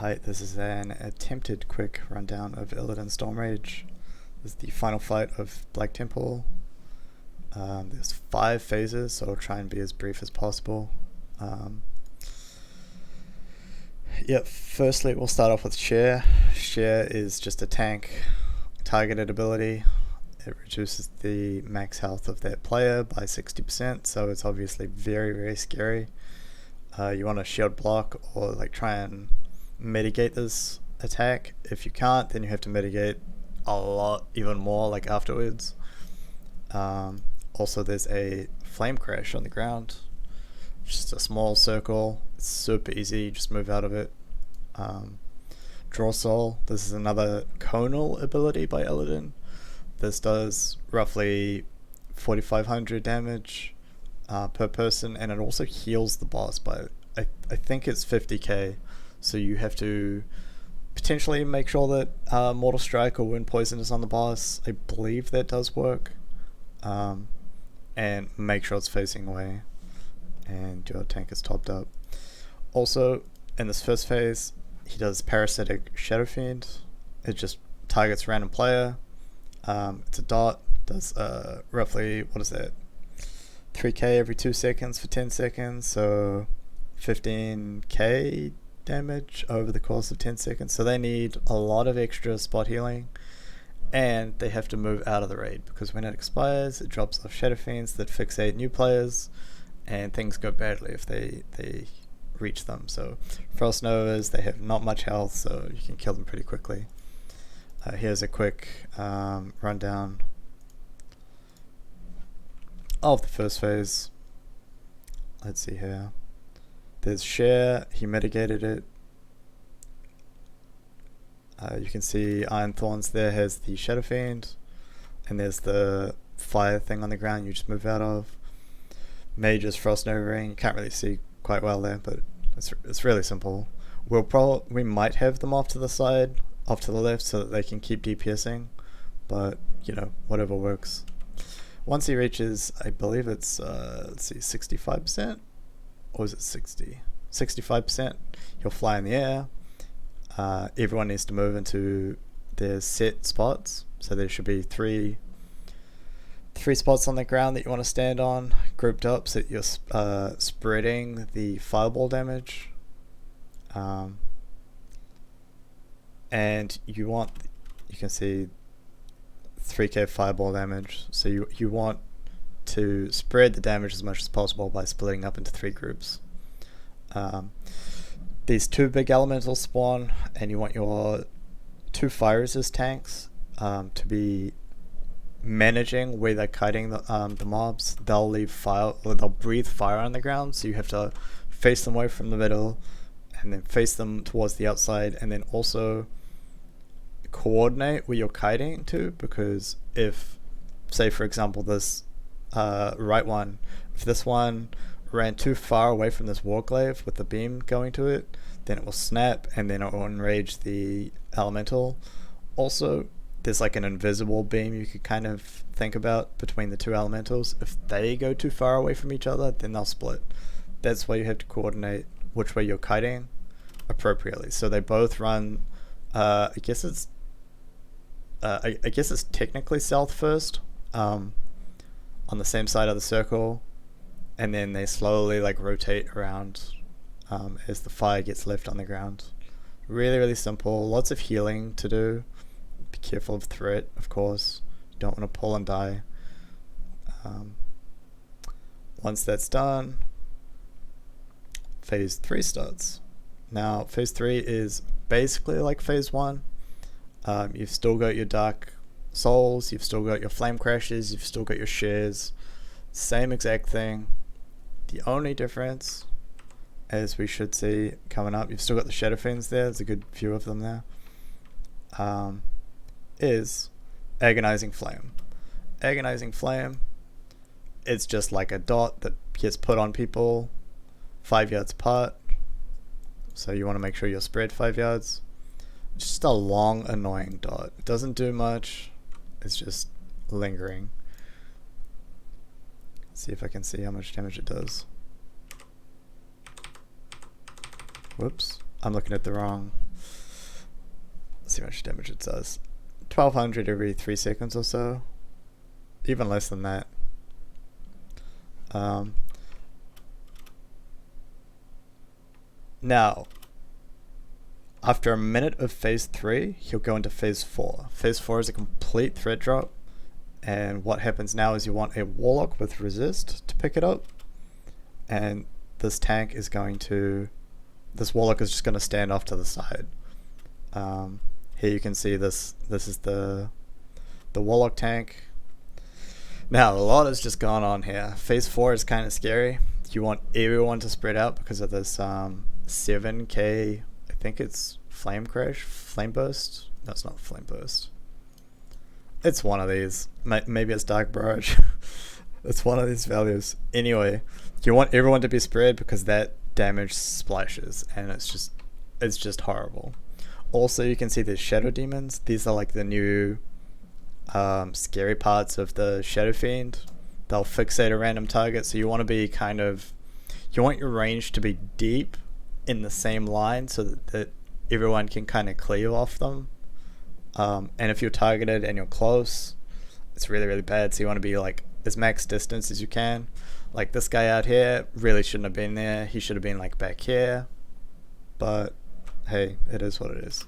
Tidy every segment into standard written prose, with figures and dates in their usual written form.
Hi, this is an attempted quick rundown of Illidan Stormrage. This is the final fight of Black Temple. There's 5 phases, so I'll try and be as brief as possible. Firstly we'll start off with Share. Share is just a tank targeted ability. It reduces the max health of that player by 60%, so it's obviously very, very scary. You want to shield block or try and mitigate this attack. If you can't, then you have to mitigate a lot even more afterwards. Also there's a flame crash on the ground, just a small circle. It's super easy, you just move out of it. Draw Soul, this is another conal ability by Illidan. This does roughly 4500 damage per person, and it also heals the boss by I think it's 50k. So you have to potentially make sure that Mortal Strike or Wound Poison is on the boss. I believe that does work. And make sure it's facing away and your tank is topped up. Also, in this first phase, he does Parasitic Shadow Fiend. It just targets random player. It's a dot, does roughly, 3k every 2 seconds for 10 seconds, so 15k damage over the course of 10 seconds. So they need a lot of extra spot healing, and they have to move out of the raid because when it expires it drops off Shadow Fiends that fixate new players, and things go badly if they reach them. So Frost Novas, they have not much health, so you can kill them pretty quickly. Here's a quick rundown of the first phase. Let's see here. There's Share, he mitigated it. You can see Iron Thorns there has the Shadow Fiend, and there's the fire thing on the ground you just move out of. Mage is Frost Nova Ring, you can't really see quite well there, but it's really simple. We might have them off to the side, off to the left, so that they can keep DPSing, but whatever works. Once he reaches, I believe it's 65%, or is it 60? 65%, he'll fly in the air. Everyone needs to move into their set spots, so there should be three spots on the ground that you want to stand on, grouped up, so that you're spreading the fireball damage. And you can see 3k fireball damage, so you want to spread the damage as much as possible by splitting up into 3 groups. These 2 big elementals spawn, and you want your 2 fire resist tanks to be managing where they're kiting the mobs. They'll leave fire, or they'll breathe fire on the ground, so you have to face them away from the middle and then face them towards the outside, and then also coordinate where you're kiting to, because if, say for example, this right one, if this one ran too far away from this warglaive with the beam going to it, then it will snap and then it will enrage the elemental. Also, there's an invisible beam you could kind of think about between the 2 elementals. If they go too far away from each other, then they'll split. That's why you have to coordinate which way you're kiting appropriately. So they both run, I guess it's technically south first, on the same side of the circle, and then they slowly rotate around as the fire gets left on the ground. Really, really simple. Lots of healing to do. Be careful of threat, of course. You don't want to pull and die. Once that's done, phase 3 starts. Now phase 3 is basically like phase 1. You've still got your Dark Souls, you've still got your Flame Crashes, you've still got your Shares. Same exact thing. The only difference, as we should see coming up, you've still got the Shadow Fiends there, there's a good few of them there, is Agonizing Flame. Agonizing Flame, it's just like a dot that gets put on people 5 yards apart, so you want to make sure you're spread 5 yards. Just a long, annoying dot. It doesn't do much, it's just lingering. Let's see if I can see how much damage it does. Whoops, I'm looking at the wrong see how much damage it does. 1200 every 3 seconds or so. Even less than that. Now, after a minute of phase 3, he'll go into phase 4. Phase 4 is a complete threat drop. And what happens now is you want a Warlock with resist to pick it up. And this tank is going to... This Warlock is just going to stand off to the side. Here you can see this. This is the Warlock tank. Now, a lot has just gone on here. Phase 4 is kind of scary. You want everyone to spread out because of this 7k... I think it's Flame Crash? Flame Burst? No, it's not Flame Burst. It's one of these. Maybe it's Dark Barrage. It's one of these values. Anyway, you want everyone to be spread because that damage splashes and it's just horrible. Also, you can see the Shadow Demons. These are like the new scary parts of the Shadow Fiend. They'll fixate a random target, so you want to be kind of... You want your range to be deep in the same line so that everyone can kind of cleave off them. And if you're targeted and you're close, it's really, really bad. So you want to be like as max distance as you can. Like this guy out here really shouldn't have been there. He should have been like back here. But hey, it is what it is.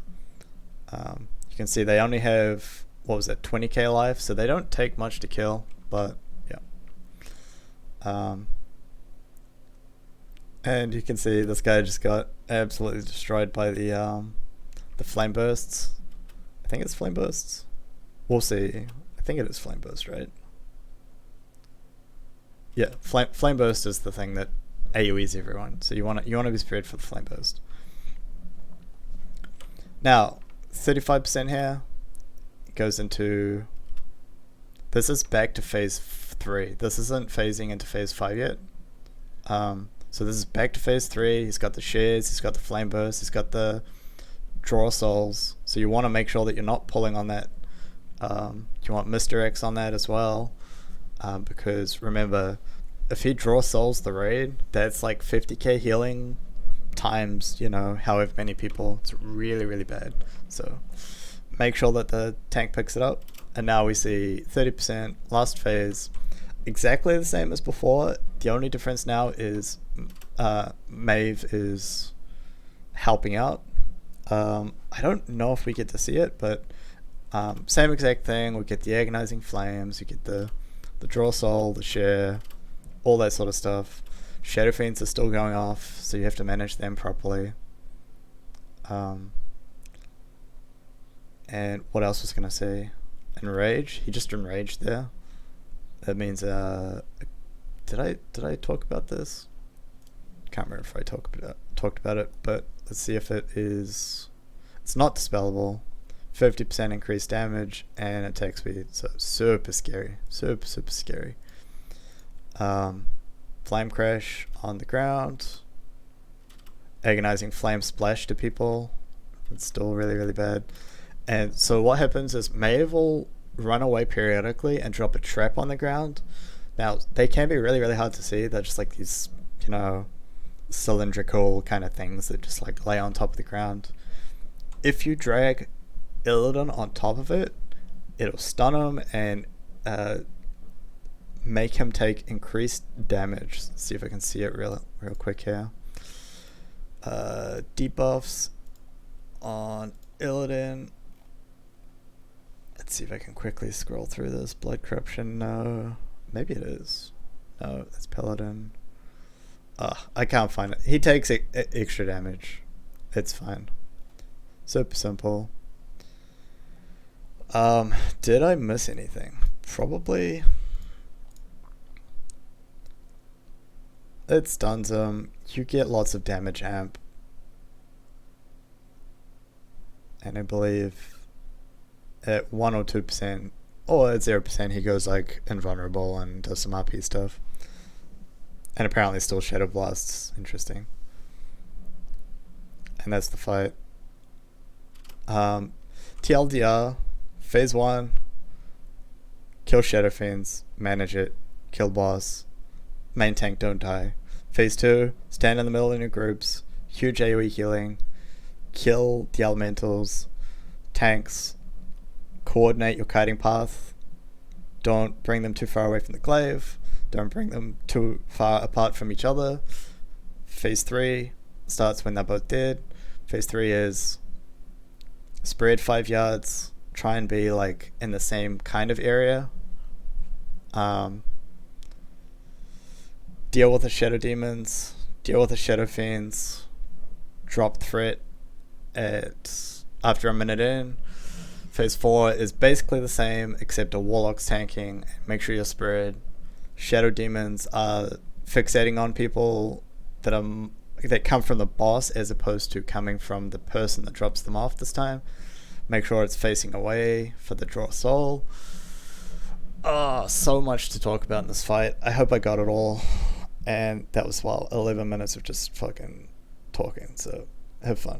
You can see they only have, what was it, 20k life. So they don't take much to kill. But yeah. And you can see this guy just got absolutely destroyed by the flame bursts. I think it's flame bursts. We'll see. I think it is flame burst, right? Yeah, flame burst is the thing that AoEs everyone. So you want to be spread for the flame burst. Now, 35% here goes into... This is back to phase 3. This isn't phasing into phase 5 yet. So this is back to phase 3. He's got the shares, he's got the flame burst, he's got the draw souls. So you want to make sure that you're not pulling on that. You want misdirects on that as well. Because remember, if he draw souls the raid, that's like 50k healing times, you know, however many people. It's really, really bad. So make sure that the tank picks it up. And now we see 30% last phase. Exactly the same as before. The only difference now is Maeve is helping out. I don't know if we get to see it, but same exact thing. We get the Agonizing Flames, you get the Draw Soul, the Share, all that sort of stuff. Shadow Fiends are still going off, so you have to manage them properly. And what else was I going to say? Enrage. He just enraged there. That means, did I talk about this? Can't remember if I talked about it, but let's see if it is. It's not dispellable. 50% increased damage and attack speed. So super scary, super scary. Flame Crash on the ground. Agonizing Flame splash to people. It's still really, really bad. And so what happens is Maeve will run away periodically and drop a trap on the ground. Now, they can be really, really hard to see. They're just like these, you know, cylindrical kind of things that just like lay on top of the ground. If you drag Illidan on top of it, it'll stun him and make him take increased damage. Let's see if I can see it real quick here. Debuffs on Illidan. Let's see if I can quickly scroll through this. Blood Corruption, no. Maybe it is. No, that's Paladin. I can't find it. He takes extra damage. It's fine. Super simple. Did I miss anything? Probably. It stuns him. You get lots of damage amp. And I believe at 1 or 2%, or at 0%, he goes like invulnerable and does some RP stuff. And apparently still Shadow Blasts. Interesting. And that's the fight. TLDR, phase 1, kill Shadow Fiends, manage it, kill boss, main tank don't die. Phase 2, stand in the middle in your groups, huge AoE healing, kill the elementals, tanks, coordinate your kiting path. Don't bring them too far away from the glaive. Don't bring them too far apart from each other. Phase 3 starts when they're both dead. Phase 3 is spread 5 yards. Try and be like in the same kind of area. Deal with the shadow demons. Deal with the shadow fiends. Drop threat after a minute in. Phase 4 is basically the same except a warlock's tanking. Make sure you're spread. Shadow demons are fixating on people that come from the boss as opposed to coming from the person that drops them off this time. Make sure it's facing away for the draw soul. Oh, so much to talk about in this fight. I hope I got it all. And that was 11 minutes of just fucking talking. So have fun.